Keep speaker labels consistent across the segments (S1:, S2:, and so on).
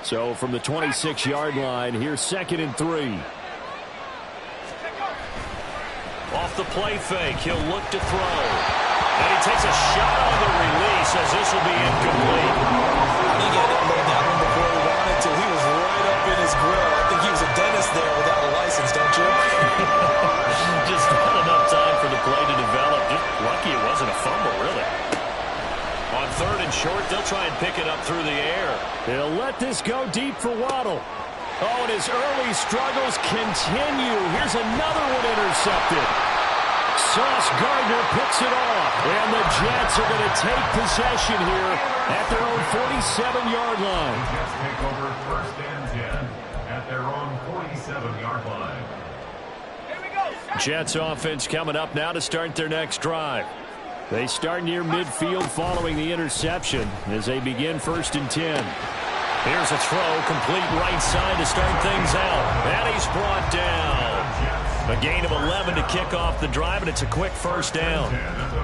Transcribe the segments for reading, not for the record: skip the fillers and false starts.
S1: So from the 26-yard line, here's 2nd and 3.
S2: Off the play fake, he'll look to throw. And he takes a shot on the release as this will be incomplete.
S3: I think he had to load that one before he wanted to. He was right up in his grill. I think he was a dentist there without a license, don't you?
S2: Just not enough time for the play to develop. Just lucky it wasn't a fumble, really. On 3rd and short, they'll try and pick it up through the air.
S1: They'll let this go deep for Waddle. Oh, and his early struggles continue. Here's another one intercepted. Sauce Gardner picks it off. And the Jets are going to take possession here at their own 47-yard line.
S4: Jets take over 1st and 10 at their own 47-yard line.
S1: Jets offense coming up now to start their next drive. They start near midfield following the interception as they begin 1st and 10.
S2: Here's a throw, complete right side to start things out. And he's brought down. A gain of 11 to kick off the drive, and it's a quick 1st down.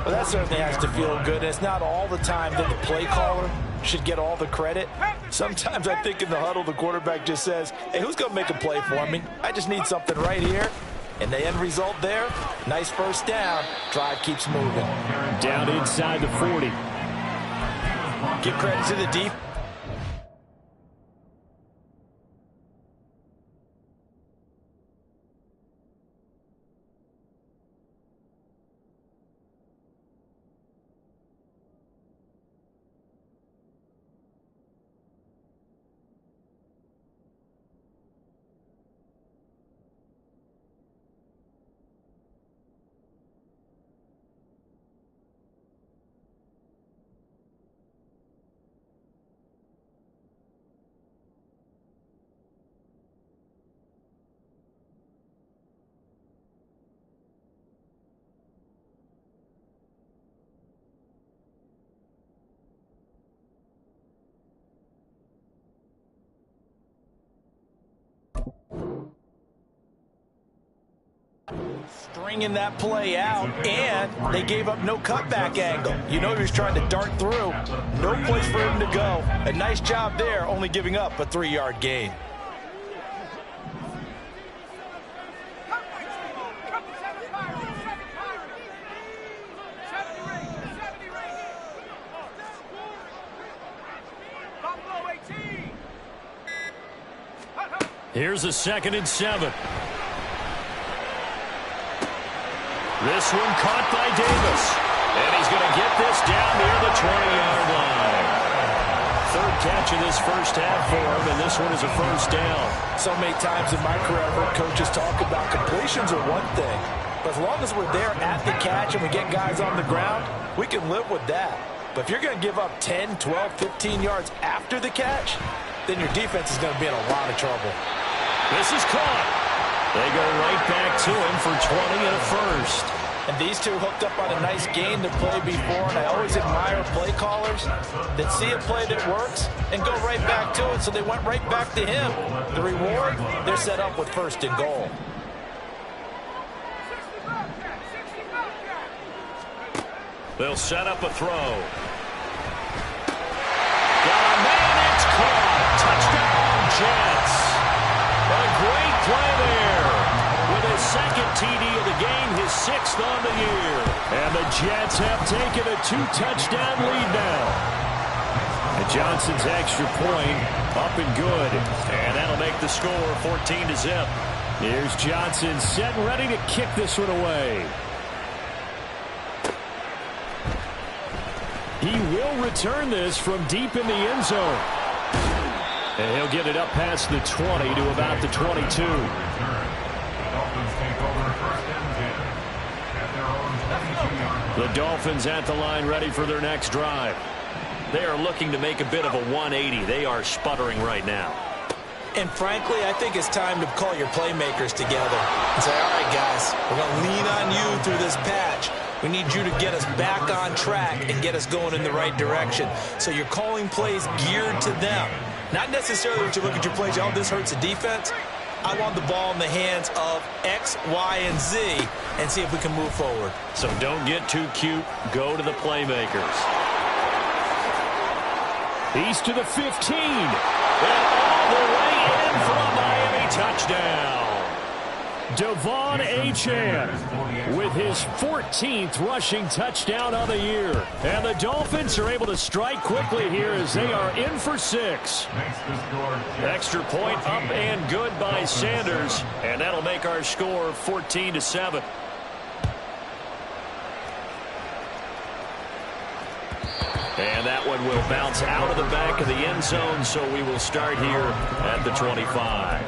S3: Well, that certainly has to feel good. And it's not all the time that the play caller should get all the credit. Sometimes I think in the huddle, the quarterback just says, hey, who's going to make a play for me? I just need something right here. And the end result there, nice 1st down. Drive keeps moving.
S1: Down inside the 40.
S3: Give credit to the defense. Stringing that play out, and they gave up no cutback angle. You know he was trying to dart through. No place for him to go. A nice job there, only giving up a 3-yard gain.
S1: Here's a 2nd and 7. This one caught by Davis. And he's going to get this down near the 20-yard line. 3rd catch of this 1st half for him, and this one is a 1st down.
S3: So many times in my career, I've heard coaches talk about completions are one thing. But as long as we're there at the catch and we get guys on the ground, we can live with that. But if you're going to give up 10, 12, 15 yards after the catch, then your defense is going to be in a lot of trouble.
S1: This is caught. They go right back to him for 20 and a 1st.
S3: And these two hooked up on a nice gain to play before, and I always admire play callers that see a play that works and go right back to it, so they went right back to him. The reward, they're set up with 1st and goal.
S2: They'll set up a throw.
S1: Got a man, it's caught. Touchdown, Jets. A great play there. With his 2nd TD of the game, his 6th on the year. And the Jets have taken a 2-touchdown lead now. And Johnson's extra point up and good.
S2: And that'll make the score 14-0.
S1: Here's Johnson set and ready to kick this one away. He will return this from deep in the end zone. And he'll get it up past the 20 to about the 22.
S4: The Dolphins take over 1st and 10 at their own 22-yard line.
S1: The Dolphins at the line ready for their next drive.
S2: They are looking to make a bit of a 180. They are sputtering right now.
S3: And frankly, I think it's time to call your playmakers together and say, all right, guys, we're going to lean on you through this patch. We need you to get us back on track and get us going in the right direction. So you're calling plays geared to them. Not necessarily that you look at your plays, oh, this hurts the defense. I want the ball in the hands of X, Y, and Z and see if we can move forward.
S2: So don't get too cute. Go to the playmakers.
S1: He's to the 15. And all the way in for a Miami touchdown. Devon Achane with his 14th rushing touchdown of the year. And the Dolphins are able to strike quickly here as they are in for 6. Extra point up and good by Sanders. And that'll make our score 14-7. And that one will bounce out of the back of the end zone, so we will start here at the 25.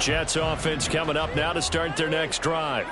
S1: Jets offense coming up now to start their next drive.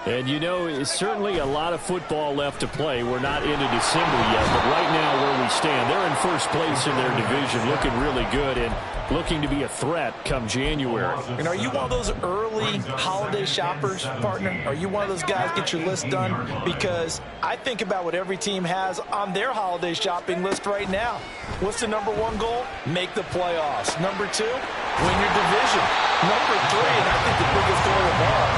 S1: And you know, it's certainly a lot of football left to play. We're not into December yet, but right now where we stand, they're in first place in their division, looking really good and looking to be a threat come January.
S3: And are you one of those early holiday shoppers, partner? Are you one of those guys get your list done? Because I think about what every team has on their holiday shopping list right now. What's the number 1 goal? Make the playoffs. Number 2, win your division. Number 3, and I think the biggest goal of all,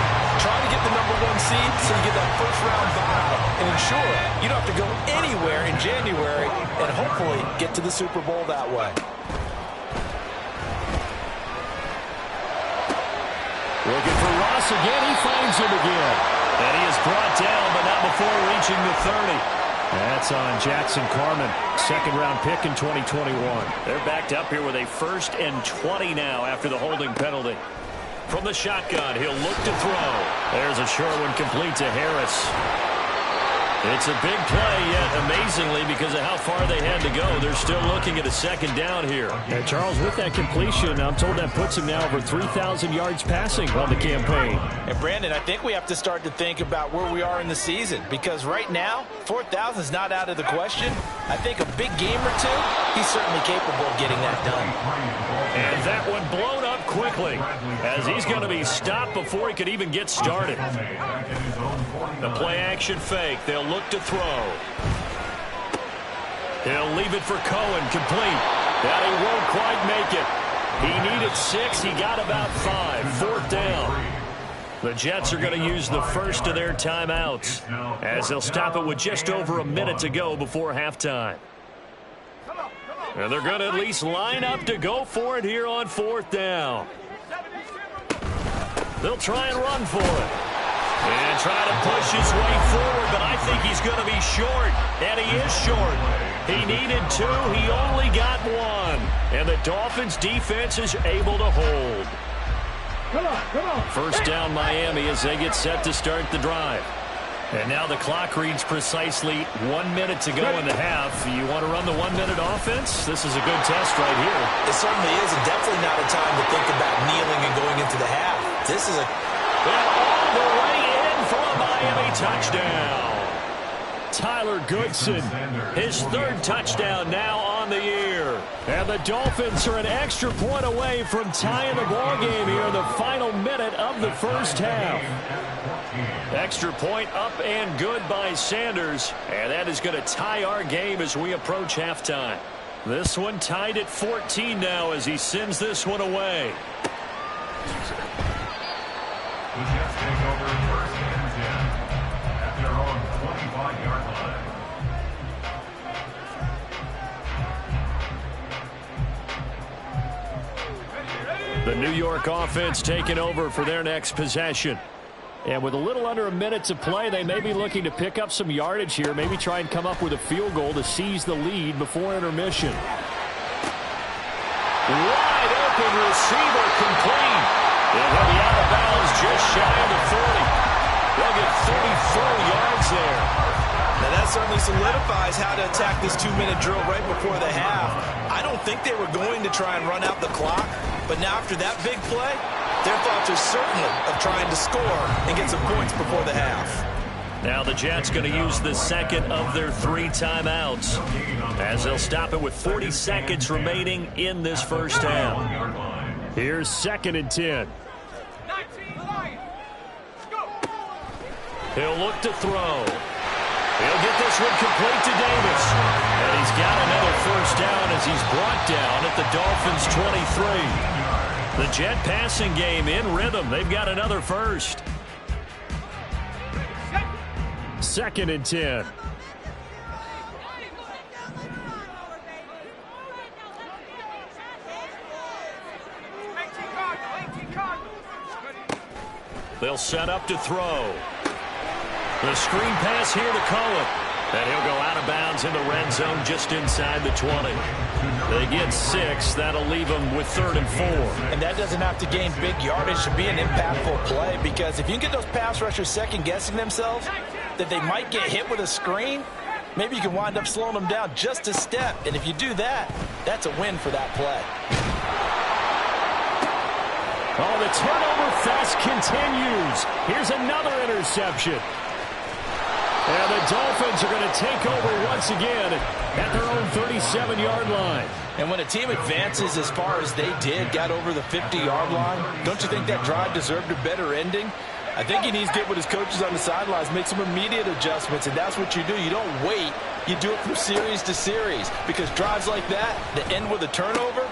S3: trying to get the number 1 seed so you get that first-round bye and ensure you don't have to go anywhere in January and hopefully get to the Super Bowl that way.
S1: Looking for Ross again. He finds him again. And he is brought down, but not before reaching the 30. That's on Jackson Carman, second-round pick in 2021. They're backed up here with a 1st and 20 now after the holding penalty. From the shotgun, he'll look to throw. There's a short one complete to Harris. It's a big play, yet amazingly, because of how far they had to go, they're still looking at a second down here. And Charles, with that completion, I'm told that puts him now over 3,000 yards passing on the campaign.
S3: And Brandon, I think we have to start to think about where we are in the season, because right now, 4,000 is not out of the question. I think a big game or two, he's certainly capable of getting that done.
S1: And that one blown up quickly, as he's going to be stopped before he could even get started. The play-action fake. They'll look to throw. He'll leave it for Cohen, complete. That he won't quite make it. He needed 6. He got about 5. 4th down. The Jets are going to use the first of their timeouts, as they'll stop it with just over a minute to go before halftime. And they're going to at least line up to go for it here on 4th down. They'll try and run for it. And try to push his way forward, but I think he's going to be short. And he is short. He needed 2. He only got 1. And the Dolphins defense is able to hold. First down Miami as they get set to start the drive. And now the clock reads precisely 1 minute to go in the half. You want to run the 1 minute offense? This is a good test right here.
S3: It certainly is, and definitely not a time to think about kneeling and going into the half. This is a...
S1: And all the way in for a Miami touchdown. Tyler Goodson, his 3rd touchdown now on the year. And the Dolphins are an extra point away from tying the ball game here in the final minute of the first half. Extra point up and good by Sanders. And that is going to tie our game as we approach halftime. This one tied at 14 now as he sends this one away.
S4: The Jets take over 1st and 10 at their own 25-yard line.
S1: The New York offense taking over for their next possession. And with a little under a minute to play, they may be looking to pick up some yardage here, maybe try and come up with a field goal to seize the lead before intermission. Wide open receiver complete. And he'll be out of bounds just shy of the 40. They'll get 34 yards there.
S3: Now that certainly solidifies how to attack this 2-minute drill right before the half. I don't think they were going to try and run out the clock, but now after that big play, their thoughts are certainly of trying to score and get some points before the half.
S1: Now the Jets going to use the second of their 3 timeouts as they'll stop it with 40 seconds remaining in this first half. Here's 2nd and 10. He'll look to throw. He'll get this one complete to Davis. And he's got another first down as he's brought down at the Dolphins' 23. The Jet passing game in rhythm. They've got another first.
S2: 2nd and 10. They'll set up to throw. The screen pass here to Cohen. And he'll go out of bounds in the red zone just inside the 20. They get 6. That'll leave them with 3rd and 4.
S3: And that doesn't have to gain big yardage to be an impactful play, because if you can get those pass rushers second-guessing themselves that they might get hit with a screen, maybe you can wind up slowing them down just a step. And if you do that, that's a win for that play.
S2: Oh, the turnover fest continues. Here's another interception. And the Dolphins are going to take over once again at their own 37-yard line.
S3: And when a team advances as far as they did, got over the 50-yard line, don't you think that drive deserved a better ending? I think he needs to get with his coaches on the sidelines, make some immediate adjustments, and that's what you do. You don't wait. You do it from series to series, because drives like that end with a turnover.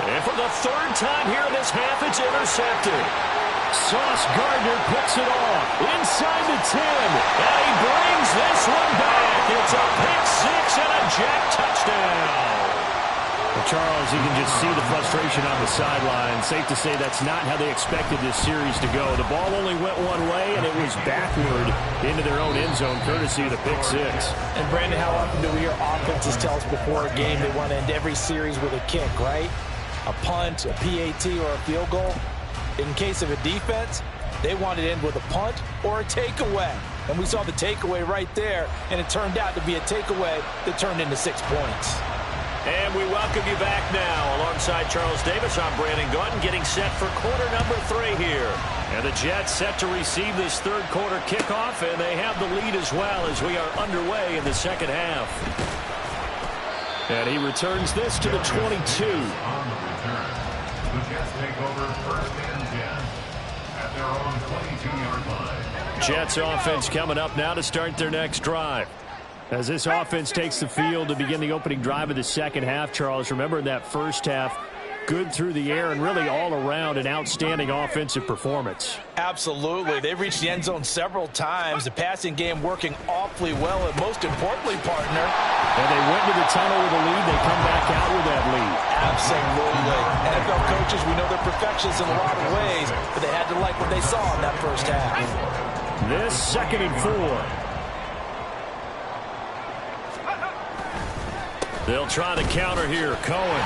S2: And for the 3rd time here in this half, it's intercepted. Sauce Gardner picks it off inside the 10, and he brings this one back. It's a pick 6 and a jack touchdown. Well, Charles, you can just see the frustration on the sideline. Safe to say that's not how they expected this series to go. The ball only went one way, and it was backward into their own end zone, courtesy of the pick 6.
S3: And, Brandon, how often do we hear offenses tell us before a game they want to end every series with a kick, right? A punt, a PAT, or a field goal? In case of a defense, they wanted to end with a punt or a takeaway. And we saw the takeaway right there, and it turned out to be a takeaway that turned into 6 points.
S2: And we welcome you back now. Alongside Charles Davis, I'm Brandon Gautin, getting set for quarter number 3 here. And the Jets set to receive this 3rd quarter kickoff, and they have the lead as well as we are underway in the 2nd half. And he returns this to the 22.
S4: The Jets take over 1st and 10 at their own 22-yard line.
S2: Jets offense coming up now to start their next drive. As this offense takes the field to begin the opening drive of the 2nd half, Charles, remember in that 1st half, good through the air and really all around an outstanding offensive performance.
S3: Absolutely. They've reached the end zone several times. The passing game working awfully well, and most importantly, partner.
S2: And they went to the tunnel with a lead. They come back out with that lead.
S3: Absolutely. NFL coaches, we know they're perfectionists in a lot of ways, but they had to like what they saw in that 1st half.
S2: This 2nd and 4. They'll try to counter here. Cohen.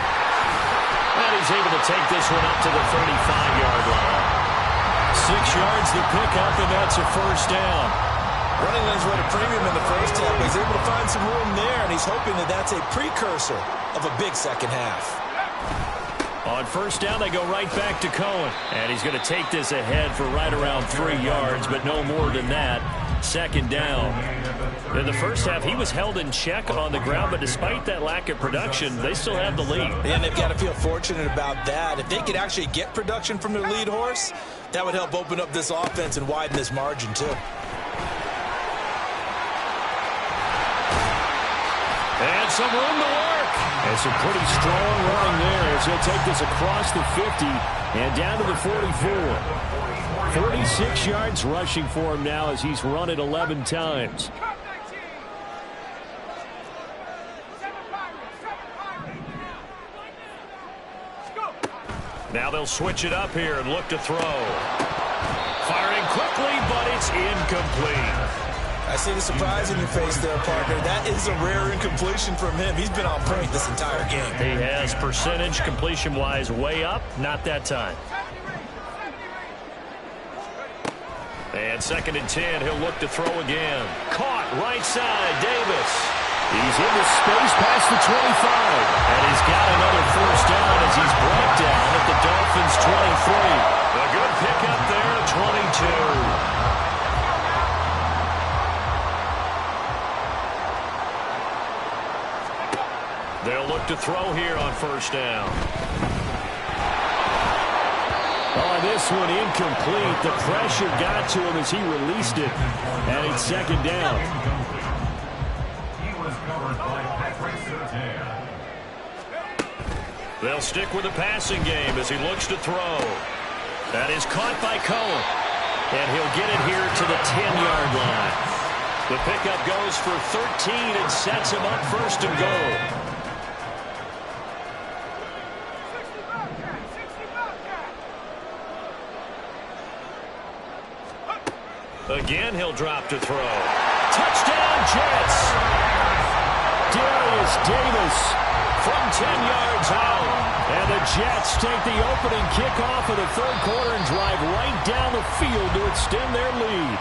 S2: And he's able to take this one up to the 35-yard line. 6 yards the pickup, and that's a 1st down.
S3: Running lanes were at a premium in the 1st half. He's able to find some room there, and he's hoping that that's a precursor of a big 2nd half.
S2: On 1st down, they go right back to Cohen. And he's going to take this ahead for right around 3 yards, but no more than that. 2nd down. In the 1st half, he was held in check on the ground, but despite that lack of production, they still have the lead.
S3: And they've got to feel fortunate about that. If they could actually get production from their lead horse, that would help open up this offense and widen this margin, too.
S2: And some room to work. And some pretty strong running there as he'll take this across the 50 and down to the 44. 46 yards rushing for him now as he's run it 11 times. Now they'll switch it up here and look to throw. Firing quickly, but it's incomplete.
S3: I see the surprise in your face there, partner. That is a rare incompletion from him. He's been on point this entire game.
S2: He has percentage completion-wise way up. Not that time. And 2nd and 10, he'll look to throw again. Caught right side, Davis. He's into space past the 25. And he's got another 1st down as he's brought down at the Dolphins' 23. A good pickup there at 22. They'll look to throw here on 1st down. Oh, this one incomplete. The pressure got to him as he released it. And it's 2nd down.
S4: He was covered by Patrick Surtain.
S2: They'll stick with the passing game as he looks to throw. That is caught by Cohen. And he'll get it here to the 10-yard line.
S1: The pickup goes for 13 and sets him up first and goal. Again, he'll drop to throw. Touchdown, Jets! Darius Davis from 10 yards out. And the Jets take the opening kickoff of the third quarter and drive right down the field to extend their lead.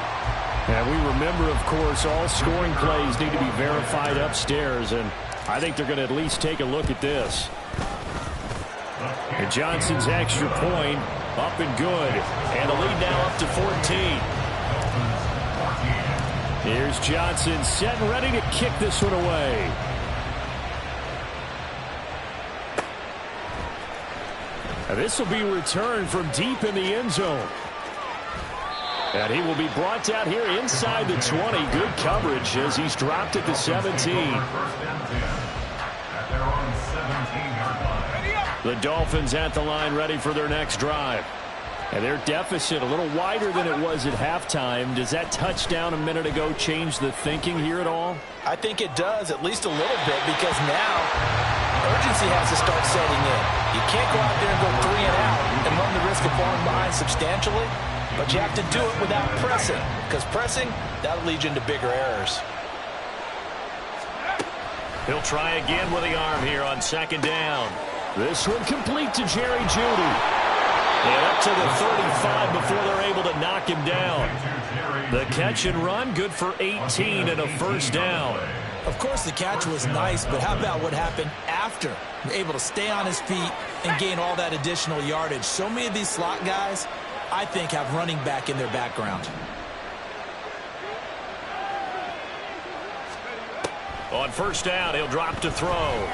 S1: And we remember, of course, all scoring plays need to be verified upstairs. And I think they're going to at least take a look at this. And Johnson's extra point up and good. And the lead now up to 14. Here's Johnson set and ready to kick this one away. And this will be returned from deep in the end zone. And he will be brought out here inside the 20. Good coverage as he's dropped at the 17. The Dolphins at the line ready for their next drive. And their deficit a little wider than it was at halftime. Does that touchdown a minute ago change the thinking here at all?
S3: I think it does, at least a little bit, because now urgency has to start setting in. You can't go out there and go 3 and out and run the risk of falling behind substantially, but you have to do it without pressing, because pressing, that'll lead you into bigger errors.
S1: He'll try again with the arm here on second down. This one complete to Jerry Jeudy. And up to the 35 before they're able to knock him down. The catch and run, good for 18 and a first down.
S3: Of course, the catch was nice, but how about what happened after? Able to stay on his feet and gain all that additional yardage. So many of these slot guys, I think, have running back in their background.
S1: On first down, he'll drop to throw.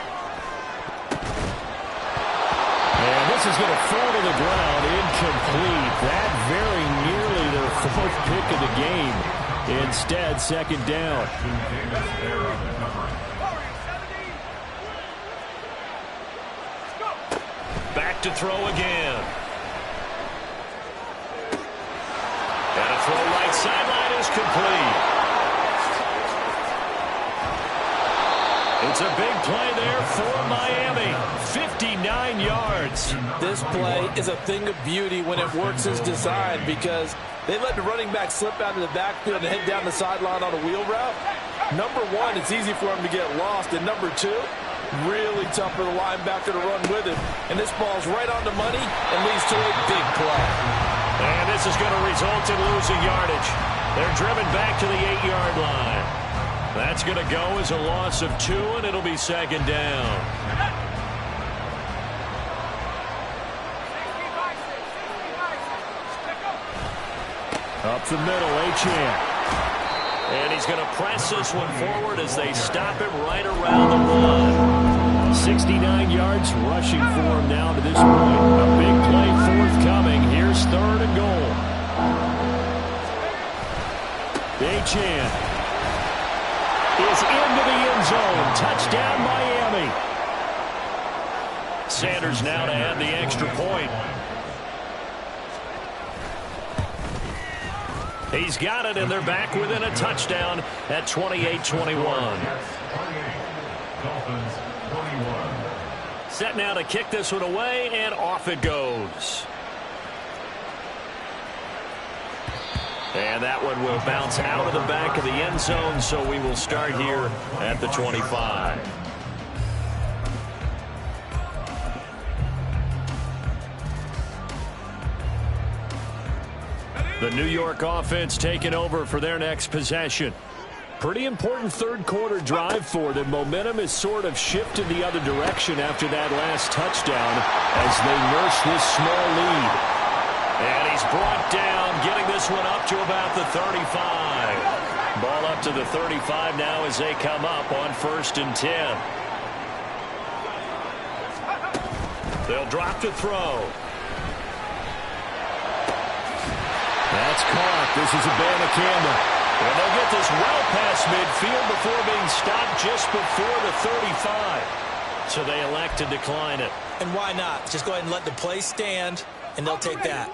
S1: And this is going to fall to the ground, incomplete. That very nearly their fourth pick of the game. Instead, second down. Back to throw again. And a throw right sideline is complete. It's a big play there for Miami. 59 yards.
S3: This play is a thing of beauty when it works as designed, because they let the running back slip out of the backfield and head down the sideline on a wheel route. Number one, it's easy for him to get lost. And number two, really tough for the linebacker to run with him. And this ball's right on the money and leads to a big play.
S1: And this is going to result in losing yardage. They're driven back to the 8-yard line. That's going to go as a loss of 2, and it'll be second down. Up the middle, Achane. And he's going to press this one forward as they stop him right around the line. 69 yards rushing for him now to this point. A big play forthcoming. Here's third and goal. Achane is into the end zone. Touchdown, Miami. Sanders now to add the extra point. He's got it, and they're back within a touchdown at 28-21. Set now to kick this one away, and off it goes. And that one will bounce out of the back of the end zone, so we will start here at the 25. The New York offense taking over for their next possession. Pretty important third quarter drive for them. Momentum has sort of shifted the other direction after that last touchdown as they nurse this small lead. And he's brought down, getting this one up to about the 35. Ball up to the 35 now as they come up on 1st and 10. They'll drop to throw. That's caught. This is Abanikanda. And they'll get this well past midfield before being stopped just before the 35. So they elect to decline it.
S3: And why not? Just go ahead and let the play stand, and they'll take that.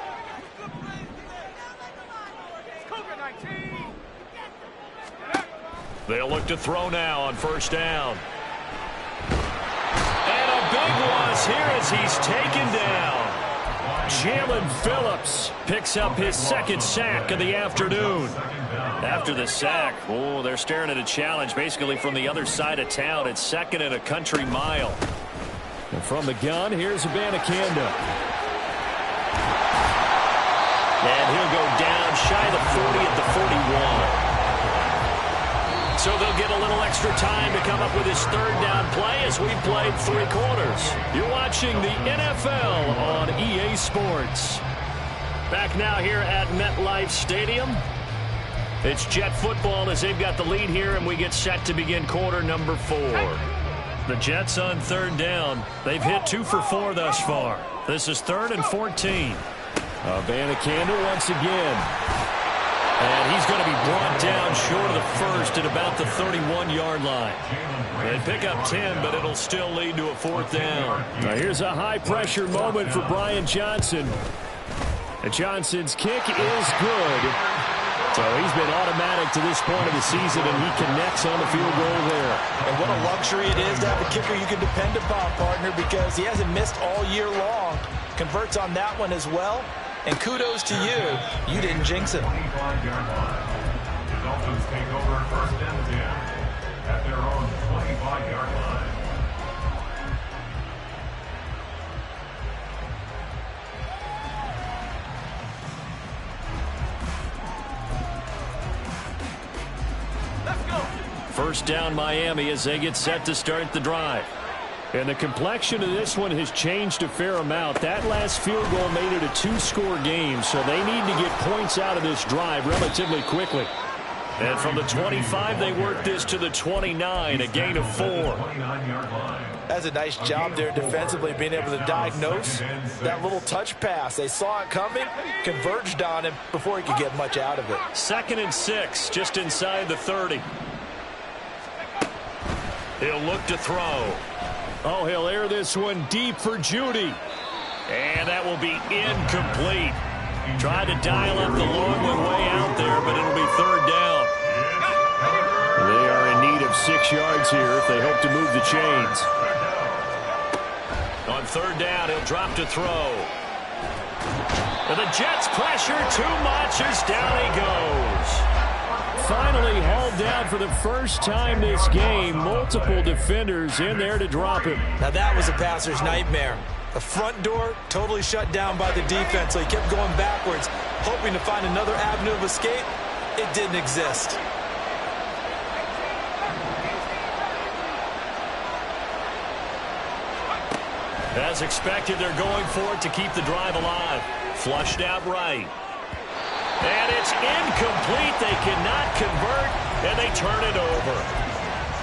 S1: They'll look to throw now on first down. And a big loss here as he's taken down. Jalen Phillips picks up his second sack of the afternoon. After the sack, oh, they're staring at a challenge basically from the other side of town. It's second and a country mile. And from the gun, here's Abanikanda. And he'll go down shy of the 40 at the 41. So they'll get a little extra time to come up with his third down play as we played 3 quarters. You're watching the NFL on EA Sports. Back now here at MetLife Stadium. It's Jet football as they've got the lead here, and we get set to begin quarter number 4. The Jets on third down. They've hit 2 for 4 thus far. This is 3rd and 14. Abanikanda once again. And he's going to be brought down short of the first at about the 31-yard line. They pick up 10, but it'll still lead to a 4th down. Now here's a high-pressure moment for Brian Johnson. And Johnson's kick is good. So he's been automatic to this point of the season, and he connects on the field goal there.
S3: And what a luxury it is to have a kicker you can depend upon, partner, because he hasn't missed all year long. Converts on that one as well. And kudos to you. You didn't jinx it.
S4: 25-yard line. The Dolphins take over first and 10 at their own 25-yard line.
S1: First down Miami as they get set to start the drive. And the complexion of this one has changed a fair amount. That last field goal made it a 2-score game, so they need to get points out of this drive relatively quickly. And from the 25, they work this to the 29, a gain of 4.
S3: That's a nice job there defensively, being able to diagnose that little touch pass. They saw it coming, converged on him before he could get much out of it.
S1: 2nd and 6, just inside the 30. He'll look to throw. Oh, he'll air this one deep for Judy. And that will be incomplete. Tried to dial up the long one way out there, but it'll be 3rd down. They are in need of 6 yards here if they hope to move the chains. On 3rd down, he'll drop to throw. And the Jets pressure too much as down he goes. Finally hauled down for the first time this game. Multiple defenders in there to drop him.
S3: Now that was a passer's nightmare. The front door totally shut down by the defense, so he kept going backwards, hoping to find another avenue of escape. It didn't exist.
S1: As expected, they're going for it to keep the drive alive. Flushed out right. And it's incomplete. They cannot convert, and they turn it over.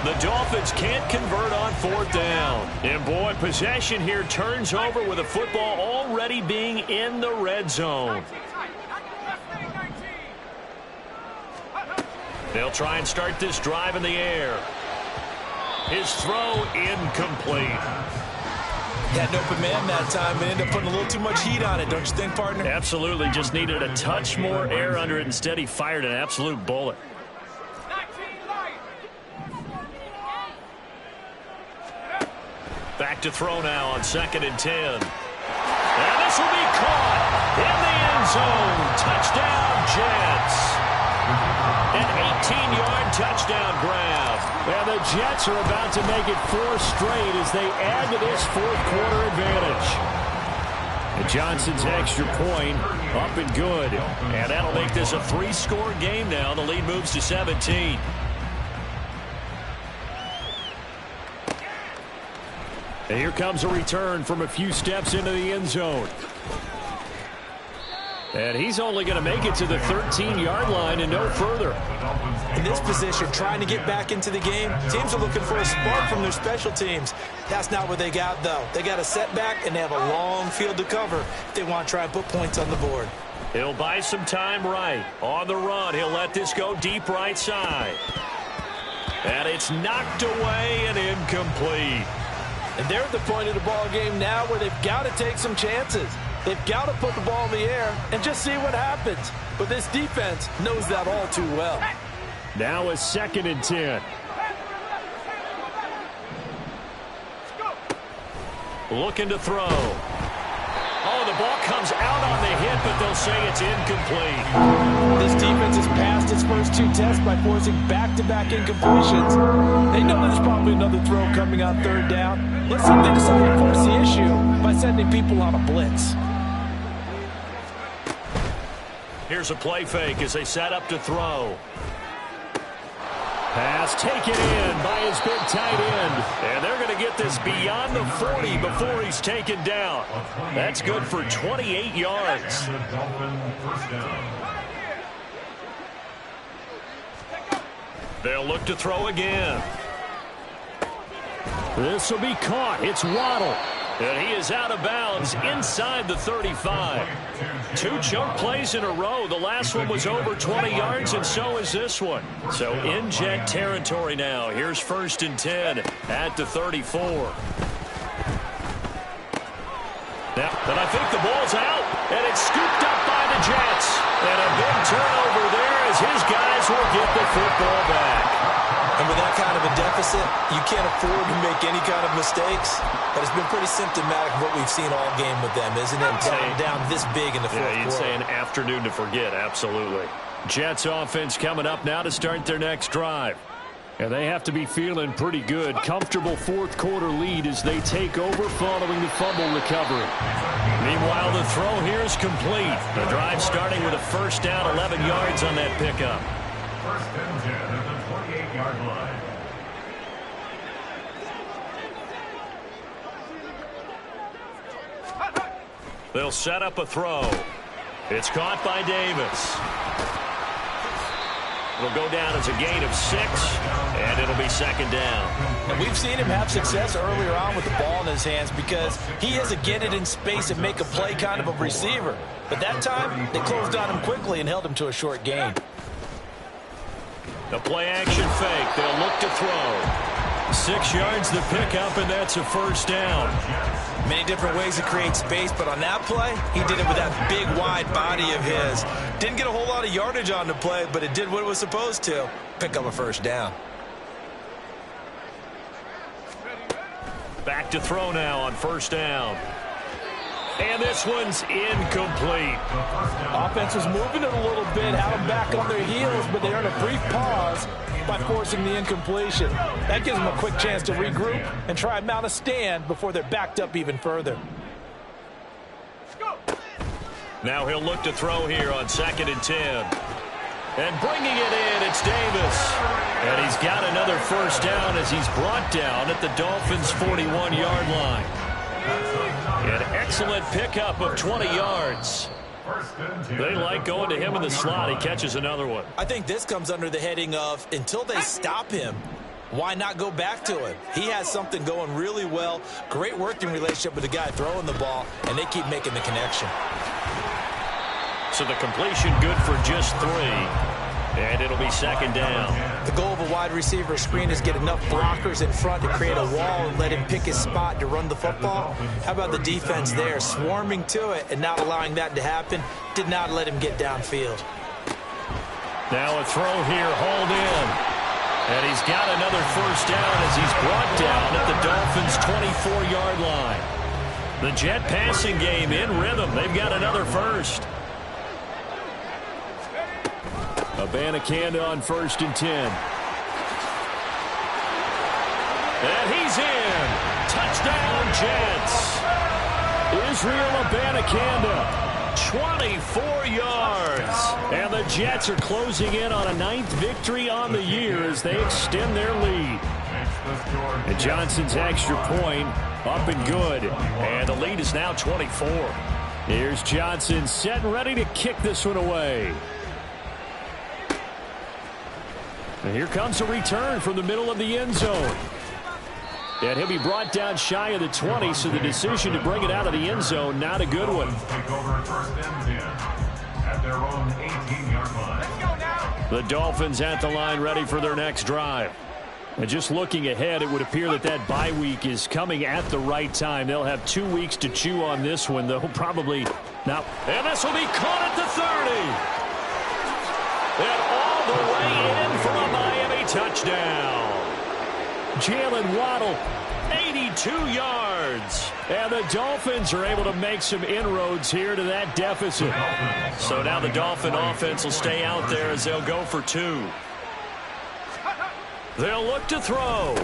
S1: The Dolphins can't convert on 4th down. And boy, possession here turns over with the football already being in the red zone. They'll try and start this drive in the air. His throw incomplete.
S3: Had an open man that time, but ended up putting a little too much heat on it, don't you think, partner?
S1: Absolutely. Just needed a touch more air under it. Instead, he fired an absolute bullet. Back to throw now on 2nd and 10. And this will be caught in the end zone. Touchdown, Jets. An 18-yard touchdown grab. And the Jets are about to make it 4 straight as they add to this 4th quarter advantage. And Johnson's extra point up and good. And that'll make this a 3-score game now. The lead moves to 17. And here comes a return from a few steps into the end zone. And he's only going to make it to the 13-yard line and no further.
S3: In this position, trying to get back into the game, teams are looking for a spark from their special teams. That's not what they got, though. They got a setback, and they have a long field to cover if they want to try and put points on the board.
S1: He'll buy some time right. On the run, he'll let this go deep right side. And it's knocked away and incomplete.
S3: And they're at the point of the ball game now where they've got to take some chances. They've got to put the ball in the air and just see what happens. But this defense knows that all too well.
S2: Now a 2nd and 10. Looking to throw. Oh, the ball comes out on the hit, but they'll say it's incomplete.
S3: This defense has passed its first 2 tests by forcing back-to-back incompletions. They know there's probably another throw coming on 3rd down. Looks like they decided to force the issue by sending people on a blitz.
S2: Here's a play fake as they set up to throw. Pass taken in by his big tight end. And they're going to get this beyond the 40 before he's taken down. That's good for 28 yards. They'll look to throw again. This will be caught. It's Waddle. And he is out of bounds inside the 35. 2 chunk plays in a row. The last one was over 20 yards, and so is this one. So in Jet territory now. Here's 1st and 10 at the 34. Now, but I think the ball's out, and it's scooped up by the Jets. And a big turnover there as his guys will get the football back.
S3: And with that kind of a deficit, you can't afford to make any kind of mistakes. But it's been pretty symptomatic of what we've seen all game with them, isn't it? Down this big in the 4th quarter.
S2: Yeah, you'd say an afternoon to forget, absolutely. Jets offense coming up now to start their next drive. And they have to be feeling pretty good. Comfortable 4th quarter lead as they take over following the fumble recovery. Meanwhile, the throw here is complete. The drive starting with a 1st down, 11 yards on that pickup.
S4: 1st and 10 at the 28-yard line.
S2: They'll set up a throw. It's caught by Davis. It'll go down as a gain of 6, and it'll be 2nd down.
S3: And we've seen him have success earlier on with the ball in his hands because he is a get it in space and make a play kind of a receiver. But that time, they closed on him quickly and held him to a short gain.
S2: The play action fake. They'll look to throw. 6 yards the pickup, and that's a 1st down.
S3: Many different ways to create space, but on that play, he did it with that big, wide body of his. Didn't get a whole lot of yardage on the play, but it did what it was supposed to. Pick up a 1st down.
S2: Back to throw now on 1st down. And this one's incomplete.
S3: Offense was moving it a little bit, had them back on their heels, but they earned a brief pause by forcing the incompletion. That gives them a quick chance to regroup and try and mount a stand before they're backed up even further.
S2: Now he'll look to throw here on 2nd and 10. And bringing it in, it's Davis. And he's got another 1st down as he's brought down at the Dolphins' 41-yard line. An excellent pickup of 20 yards. They like going to him in the slot. He catches another one.
S3: I think this comes under the heading of until they stop him, why not go back to him? He has something going really well. Great working relationship with the guy throwing the ball, and they keep making the connection.
S2: So the completion good for just 3. And it'll be 2nd down.
S3: The goal of a wide receiver screen is get enough blockers in front to create a wall and let him pick his spot to run the football. How about the defense there, swarming to it and not allowing that to happen? Did not let him get downfield.
S2: Now a throw here, hauled in. And he's got another 1st down as he's brought down at the Dolphins' 24-yard line. The Jet passing game in rhythm. They've got another 1st. Abanikanda on 1st and 10. And he's in. Touchdown, Jets. Israel Abanikanda, 24 yards. And the Jets are closing in on a 9th victory on the year as they extend their lead. And Johnson's extra point up and good. And the lead is now 24. Here's Johnson set and ready to kick this one away. And here comes a return from the middle of the end zone. And he'll be brought down shy of the 20, so the decision to bring it out of the end zone, not a good one.
S4: Take over 1st and 10 at their own 18-yard line.
S2: The Dolphins at the line ready for their next drive. And just looking ahead, it would appear that that bye week is coming at the right time. They'll have 2 weeks to chew on this one, though probably not. And this will be caught at the 30. And all the way in from
S1: touchdown. Jalen Waddle, 82 yards. And the Dolphins are able to make some inroads here to that deficit. So now the Dolphin offense will stay out there as they'll go for 2. They'll look to throw.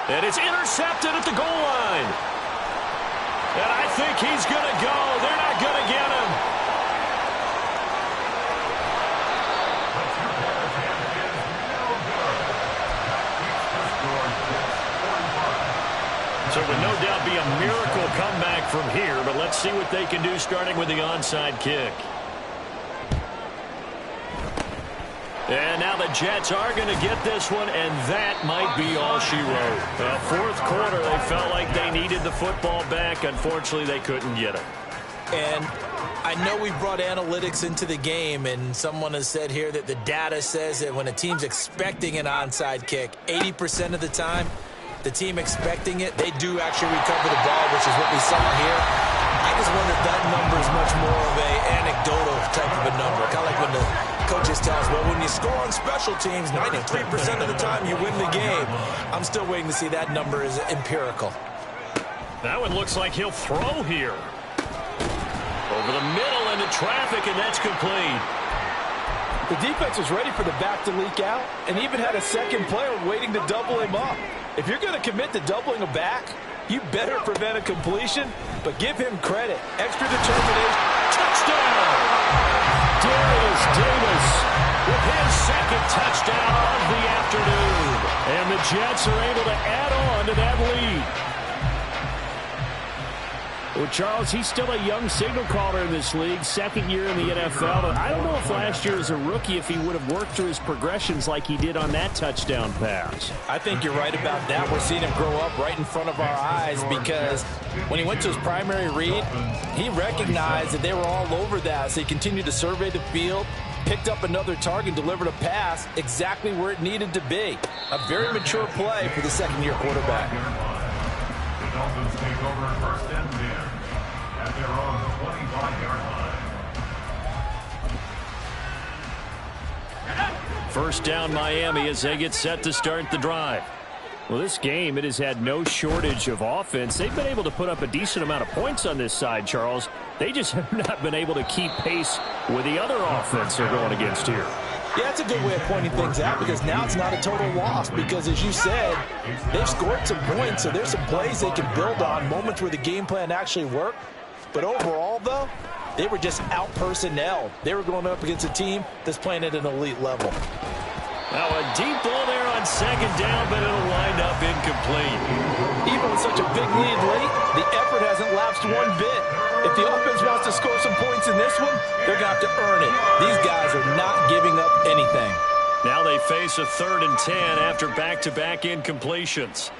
S1: And it's intercepted at the goal line. And I think he's going to go. They're not going to get him. So it would no doubt be a miracle comeback from here, but let's see what they can do starting with the onside kick. And now the Jets are going to get this one, and that might be all she wrote. Fourth quarter, they felt like they needed the football back. Unfortunately, they couldn't get it.
S3: And I know we brought analytics into the game, and someone has said here that the data says that when a team's expecting an onside kick, 80% of the time, the team expecting it, they do actually recover the ball, which is what we saw here. I just wonder if that number is much more of an anecdotal type of a number. Kind of like when the coaches tell us, well, when you score on special teams, 93% of the time you win the game. I'm still waiting to see that number is empirical.
S1: That one looks like he'll throw here. Over the middle into traffic, and that's complete.
S5: The defense was ready for the back to leak out and even had a second player waiting to double him up. If you're going to commit to doubling a back, you better prevent a completion, but give him credit. Extra determination.
S1: Touchdown! Darius Davis with his second touchdown of the afternoon. And the Jets are able to add on to that lead. Well, Charles, he's still a young signal caller in this league, second year in the NFL. I don't know if last year as a rookie, if he would have worked through his progressions like he did on that touchdown pass.
S5: I think you're right about that. We're seeing him grow up right in front of our eyes because when he went to his primary read, he recognized that they were all over that. So he continued to survey the field, picked up another target, delivered a pass exactly where it needed to be. A very mature play for the second-year quarterback.
S4: The Dolphins take over first and 10 at their own 25-yard line.
S1: First down Miami as they get set to start the drive. Well, this game, it has had no shortage of offense. They've been able to put up a decent amount of points on this side, Charles. They just have not been able to keep pace with the other offense they're going against here.
S5: Yeah, that's a good way of pointing things out because now it's not a total loss because, as you said, they've scored some points, so there's some plays they can build on, moments where the game plan actually worked. But overall, though, they were just out-personnel. They were going up against a team that's playing at an elite level.
S1: Now a deep ball there on second down, but it'll wind up incomplete.
S5: Even with such a big lead late, the effort hasn't lapsed one bit. If the offense wants to score some points in this one, they're going to have to earn it. These guys are not giving up anything.
S1: Now they face a 3rd and 10 after back-to-back incompletions.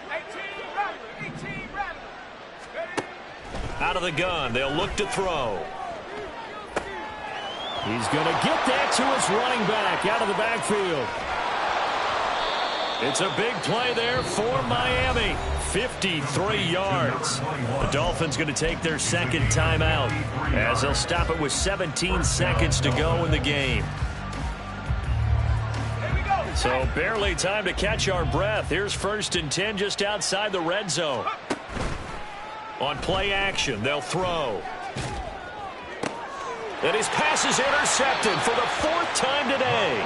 S1: Out of the gun, they'll look to throw. He's going to get that to his running back out of the backfield. It's a big play there for Miami. 53 yards. The Dolphins going to take their second timeout as they'll stop it with 17 seconds to go in the game. So barely time to catch our breath. Here's 1st and 10 just outside the red zone. On play action, they'll throw. And his pass is intercepted for the 4th time today.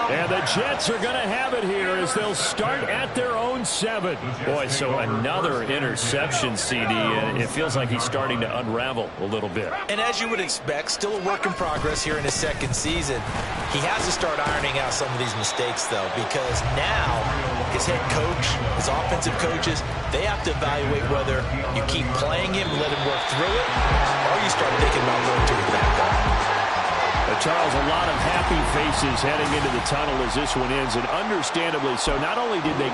S1: And the Jets are going to have it here as they'll start at their own 7. Boy, so another interception, CD, and it feels like he's starting to unravel a little bit.
S3: And as you would expect, still a work in progress here in his second season. He has to start ironing out some of these mistakes, though, because now his head coach, his offensive coaches, they have to evaluate whether you keep playing him and let him work through it, or you start thinking about going to the backup.
S1: Charles, a lot of happy faces heading into the tunnel as this one ends, and understandably so. Not only did they